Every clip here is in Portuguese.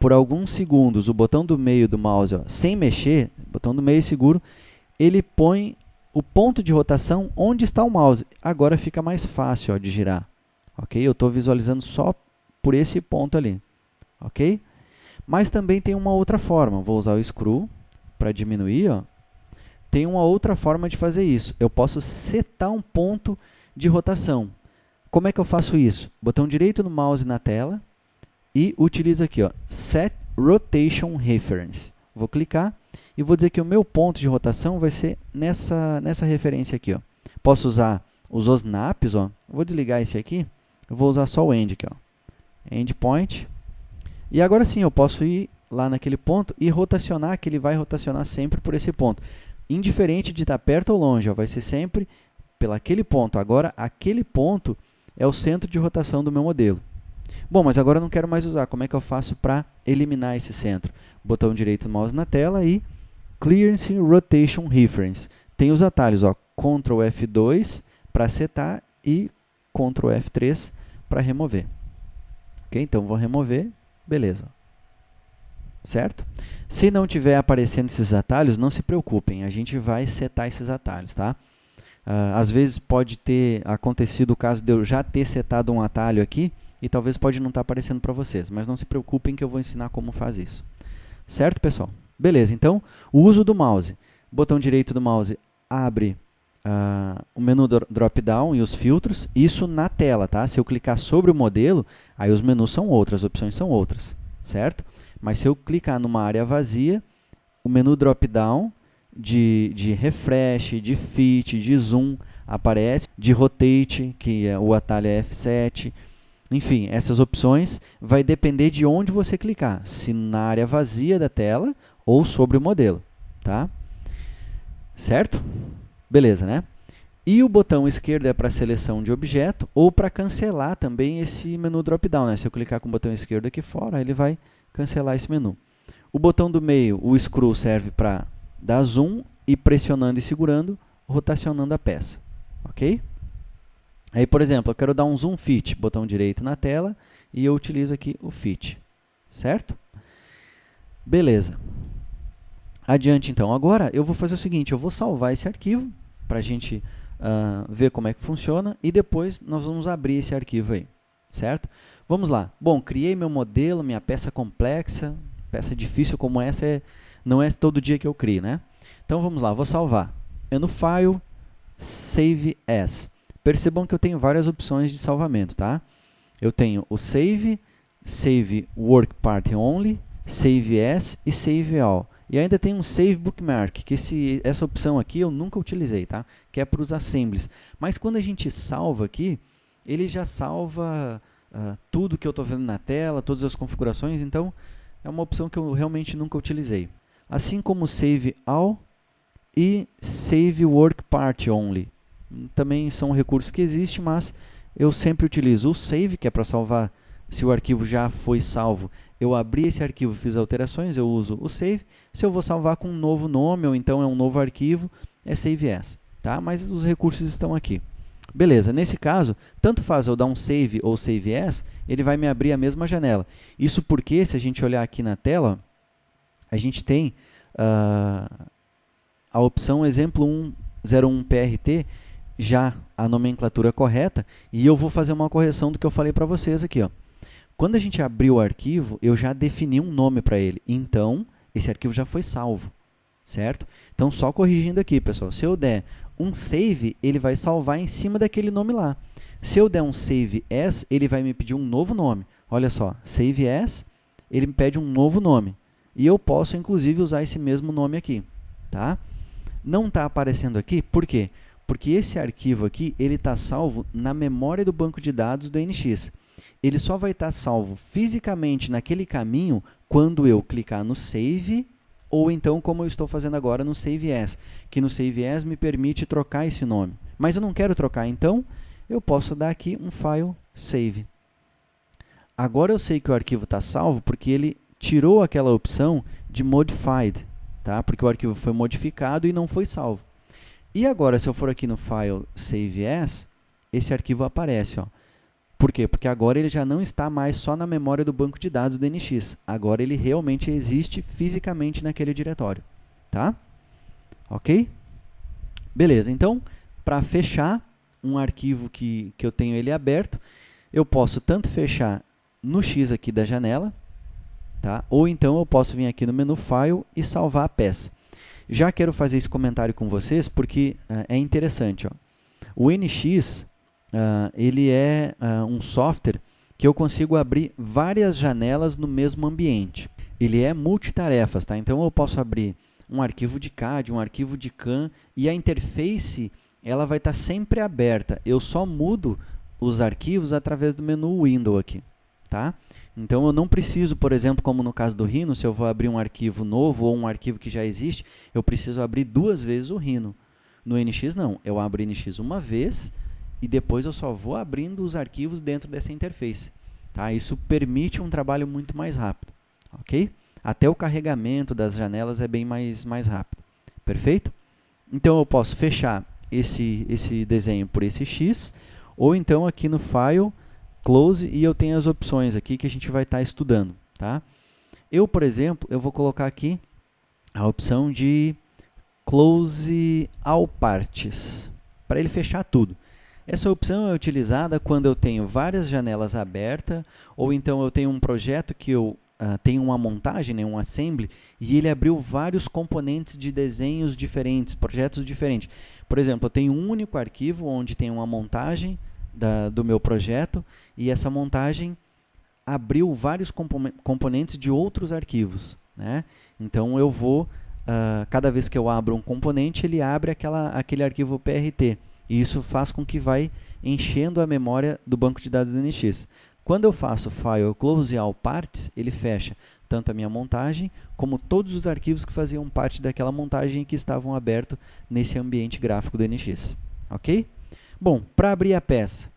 por alguns segundos o botão do meio do mouse, ó, sem mexer, botão do meio seguro, ele põe o ponto de rotação onde está o mouse. Agora fica mais fácil, ó, de girar. Ok? Eu estou visualizando só por esse ponto ali. Ok? Mas também tem uma outra forma. Vou usar o screw para diminuir. Ó. Tem uma outra forma de fazer isso. Eu posso setar um ponto de rotação. Como é que eu faço isso? Botão direito no mouse na tela e utilizo aqui, ó, Set Rotation Reference. Vou clicar e vou dizer que o meu ponto de rotação vai ser nessa referência aqui. Ó. Posso usar os snaps, ó. Vou desligar esse aqui, eu vou usar só o end aqui, ó. Endpoint. E agora sim, eu posso ir lá naquele ponto e rotacionar, que ele vai rotacionar sempre por esse ponto. Indiferente de estar perto ou longe, ó, vai ser sempre pelaquele ponto. Agora, aquele ponto é o centro de rotação do meu modelo. Bom, mas agora eu não quero mais usar. Como é que eu faço para eliminar esse centro? Botão direito do mouse na tela e Clearance Rotation Reference. Tem os atalhos, ó, Ctrl F2 para setar e Ctrl F3 para remover. Ok? Então, vou remover. Beleza. Certo? Se não estiver aparecendo esses atalhos, não se preocupem. A gente vai setar esses atalhos, tá? Às vezes pode ter acontecido o caso de eu já ter setado um atalho aqui e talvez pode não estar aparecendo para vocês, mas não se preocupem que eu vou ensinar como faz isso. Certo, pessoal? Beleza, então, o uso do mouse. Botão direito do mouse abre o menu drop-down e os filtros, isso na tela, tá? Se eu clicar sobre o modelo, aí os menus são outros, as opções são outras, certo? Mas se eu clicar numa área vazia, o menu drop-down de refresh, de fit, de zoom aparece, de rotate, que o atalho é F7. Enfim, essas opções vai depender de onde você clicar, se na área vazia da tela ou sobre o modelo, tá? Certo? Beleza, né? E o botão esquerdo é para seleção de objeto ou para cancelar também esse menu drop-down, né? Se eu clicar com o botão esquerdo aqui fora, ele vai cancelar esse menu. O botão do meio, o scroll, serve para dar zoom e pressionando e segurando, rotacionando a peça. Ok? Aí, por exemplo, eu quero dar um zoom fit, botão direito na tela, e eu utilizo aqui o fit. Certo? Beleza. Adiante, então. Agora, eu vou fazer o seguinte, eu vou salvar esse arquivo, para a gente ver como é que funciona, e depois nós vamos abrir esse arquivo aí. Certo? Vamos lá. Bom, criei meu modelo, minha peça complexa, peça difícil como essa, não é todo dia que eu crio, né? Então, vamos lá, vou salvar. No File, Save As. Percebam que eu tenho várias opções de salvamento, tá? Eu tenho o Save, Save Work Part Only, Save As e Save All. E ainda tem um Save Bookmark, que essa opção aqui eu nunca utilizei, tá? Que é para os assemblies. Mas quando a gente salva aqui, ele já salva tudo que eu estou vendo na tela, todas as configurações, então é uma opção que eu realmente nunca utilizei. Assim como Save All e Save Work Part Only. Também são recursos que existem, mas eu sempre utilizo o Save, que é para salvar, se o arquivo já foi salvo, eu abri esse arquivo, fiz alterações, eu uso o Save. Se eu vou salvar com um novo nome, ou então é um novo arquivo, é Save As. Tá? Mas os recursos estão aqui. Beleza, nesse caso, tanto faz eu dar um Save ou Save As, ele vai me abrir a mesma janela. Isso porque, se a gente olhar aqui na tela, a gente tem a opção exemplo 101 PRT, já a nomenclatura correta, e eu vou fazer uma correção do que eu falei para vocês aqui. Ó. Quando a gente abrir o arquivo, eu já defini um nome para ele, então esse arquivo já foi salvo, certo? Então, só corrigindo aqui, pessoal, se eu der um save, ele vai salvar em cima daquele nome lá. Se eu der um save as, ele vai me pedir um novo nome. Olha só, save as, ele me pede um novo nome. E eu posso, inclusive, usar esse mesmo nome aqui. Tá? Não está aparecendo aqui, por quê? Porque esse arquivo aqui, ele está salvo na memória do banco de dados do NX. Ele só vai estar salvo fisicamente naquele caminho quando eu clicar no Save, ou então, como eu estou fazendo agora, no Save As, que no Save As me permite trocar esse nome. Mas eu não quero trocar, então eu posso dar aqui um File Save. Agora eu sei que o arquivo está salvo porque ele tirou aquela opção de Modified, tá? Porque o arquivo foi modificado e não foi salvo. E agora, se eu for aqui no File Save As, esse arquivo aparece. Ó. Por quê? Porque agora ele já não está mais só na memória do banco de dados do NX. Agora ele realmente existe fisicamente naquele diretório. Tá? Ok? Beleza, então, para fechar um arquivo que eu tenho ele aberto, eu posso tanto fechar no X aqui da janela, tá? Ou então eu posso vir aqui no menu File e salvar a peça. Já quero fazer esse comentário com vocês porque é interessante. Ó. O NX ele é um software que eu consigo abrir várias janelas no mesmo ambiente. Ele é multitarefas, tá? Então eu posso abrir um arquivo de CAD, um arquivo de CAM, e a interface ela vai estar sempre aberta. Eu só mudo os arquivos através do menu Window aqui. Tá? Então eu não preciso, por exemplo, como no caso do Rhino, se eu vou abrir um arquivo novo ou um arquivo que já existe, eu preciso abrir 2 vezes o Rhino. No NX não, eu abro o NX uma vez e depois eu só vou abrindo os arquivos dentro dessa interface. Tá? Isso permite um trabalho muito mais rápido. Ok? Até o carregamento das janelas é bem mais rápido. Perfeito? Então eu posso fechar esse desenho por esse X, ou então aqui no File, Close, e eu tenho as opções aqui que a gente vai estar estudando. Tá? Eu, por exemplo, eu vou colocar aqui a opção de Close All Parts, para ele fechar tudo. Essa opção é utilizada quando eu tenho várias janelas abertas, ou então eu tenho um projeto que eu tenho uma montagem, né, um assembly, e ele abriu vários componentes de desenhos diferentes, projetos diferentes. Por exemplo, eu tenho um único arquivo onde tem uma montagem do meu projeto, e essa montagem abriu vários componentes de outros arquivos. Né? Então, eu vou, cada vez que eu abro um componente, ele abre aquele arquivo PRT. E isso faz com que vai enchendo a memória do banco de dados do NX. Quando eu faço File Close All Parts, ele fecha tanto a minha montagem, como todos os arquivos que faziam parte daquela montagem que estavam abertos nesse ambiente gráfico do NX. Ok? Bom, para abrir a peça,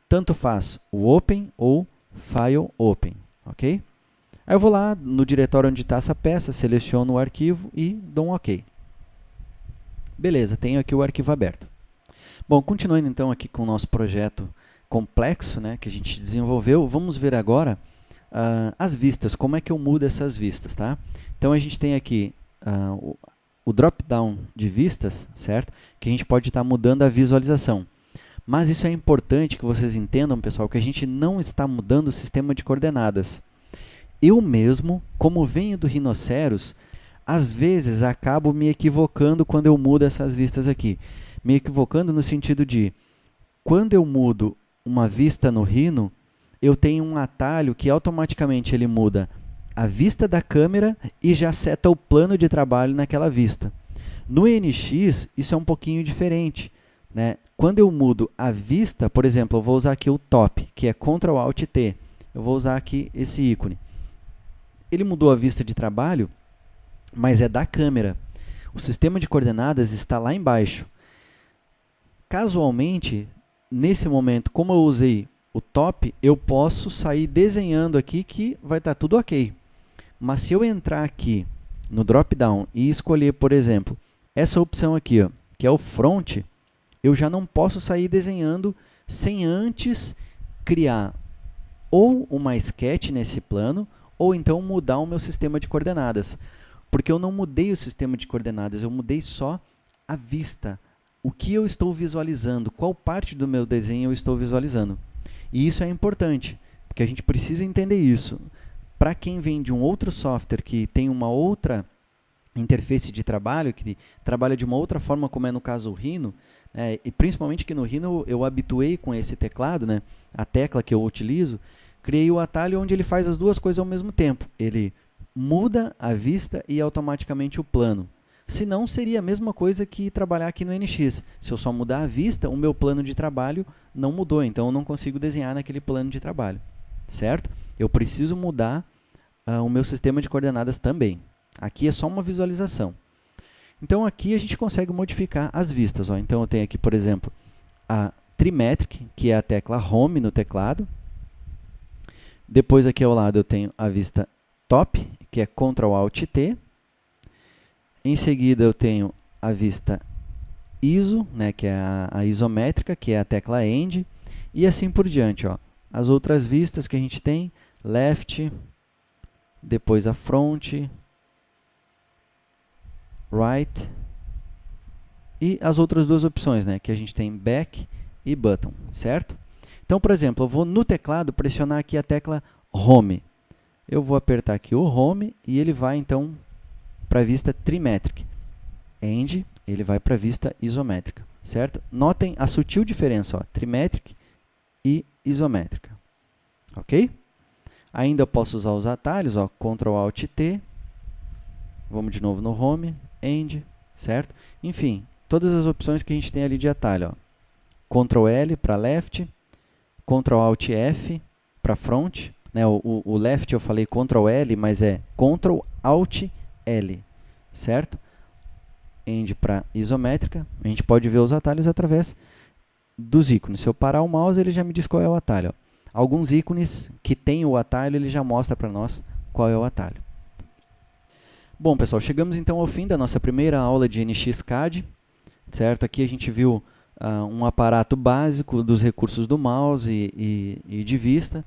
tanto faz o Open ou File Open. Ok? Aí eu vou lá no diretório onde está essa peça, seleciono o arquivo e dou um OK. Beleza, tenho aqui o arquivo aberto. Bom, continuando então aqui com o nosso projeto complexo, né, que a gente desenvolveu, vamos ver agora as vistas, como é que eu mudo essas vistas, tá? Então a gente tem aqui o drop-down de vistas, certo? Que a gente pode estar mudando a visualização. Mas isso é importante que vocês entendam, pessoal, que a gente não está mudando o sistema de coordenadas. Eu mesmo, como venho do Rhinoceros, às vezes acabo me equivocando quando eu mudo essas vistas aqui. Me equivocando no sentido de, quando eu mudo uma vista no Rhino, eu tenho um atalho que automaticamente ele muda a vista da câmera e já seta o plano de trabalho naquela vista. No NX, isso é um pouquinho diferente. Né? Quando eu mudo a vista, por exemplo, eu vou usar aqui o top, que é Ctrl Alt T. Eu vou usar aqui esse ícone. Ele mudou a vista de trabalho, mas é da câmera. O sistema de coordenadas está lá embaixo. Casualmente, nesse momento, como eu usei o top, eu posso sair desenhando aqui que vai estar tudo ok. Mas se eu entrar aqui no drop-down e escolher, por exemplo, essa opção aqui, ó, que é o front, eu já não posso sair desenhando sem antes criar ou uma sketch nesse plano, ou então mudar o meu sistema de coordenadas. Porque eu não mudei o sistema de coordenadas, eu mudei só a vista. O que eu estou visualizando, qual parte do meu desenho eu estou visualizando. E isso é importante, porque a gente precisa entender isso. Para quem vem de um outro software que tem uma outra interface de trabalho, que trabalha de uma outra forma, como é no caso o Rhino, e principalmente que no Rhino eu habituei com esse teclado, né, a tecla que eu utilizo, criei o atalho onde ele faz as duas coisas ao mesmo tempo. Ele muda a vista e automaticamente o plano. Se não, seria a mesma coisa que trabalhar aqui no NX. Se eu só mudar a vista, o meu plano de trabalho não mudou, então eu não consigo desenhar naquele plano de trabalho. Certo? Eu preciso mudar o meu sistema de coordenadas também. Aqui é só uma visualização. Então aqui a gente consegue modificar as vistas. Ó. Então eu tenho aqui, por exemplo, a Trimetric, que é a tecla Home no teclado. Depois aqui ao lado eu tenho a vista Top, que é Ctrl Alt T. Em seguida eu tenho a vista ISO, né, que é a isométrica, que é a tecla End, e assim por diante. Ó. as outras vistas que a gente tem, left, depois a front, right, e as outras duas opções, né, que a gente tem back e button, certo? Então, por exemplo, eu vou no teclado pressionar aqui a tecla Home. Eu vou apertar aqui o Home e ele vai, então, para a vista Trimetric. End, ele vai para a vista isométrica, certo? Notem a sutil diferença, ó, Trimetric e isométrica, ok? Ainda eu posso usar os atalhos, ó, Ctrl Alt T, vamos de novo no Home, End, certo? Enfim, todas as opções que a gente tem ali de atalho, ó. Ctrl L para left, Ctrl Alt F para front, né? O left eu falei Ctrl L, mas é Ctrl Alt L, certo? End para isométrica, a gente pode ver os atalhos através dos ícones. Se eu parar o mouse, ele já me diz qual é o atalho, ó. Alguns ícones que tem o atalho, ele já mostra para nós qual é o atalho. Bom, pessoal, chegamos então ao fim da nossa primeira aula de NX-CAD, certo? Aqui a gente viu um aparato básico dos recursos do mouse e de vista.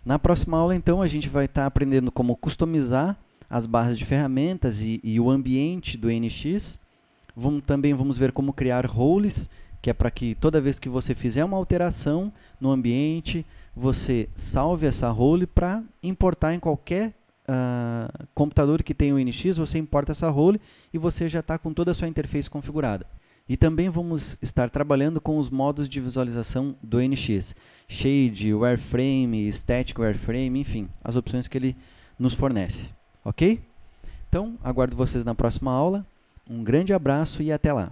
Na próxima aula, então, a gente vai estar aprendendo como customizar as barras de ferramentas e o ambiente do NX. Também vamos ver como criar roles, que é para que toda vez que você fizer uma alteração no ambiente, você salve essa role para importar em qualquer computador que tenha o NX, você importa essa role e você já está com toda a sua interface configurada. E também vamos estar trabalhando com os modos de visualização do NX. Shade, Wireframe, Static Wireframe, enfim, as opções que ele nos fornece. Ok? Então, aguardo vocês na próxima aula. Um grande abraço e até lá!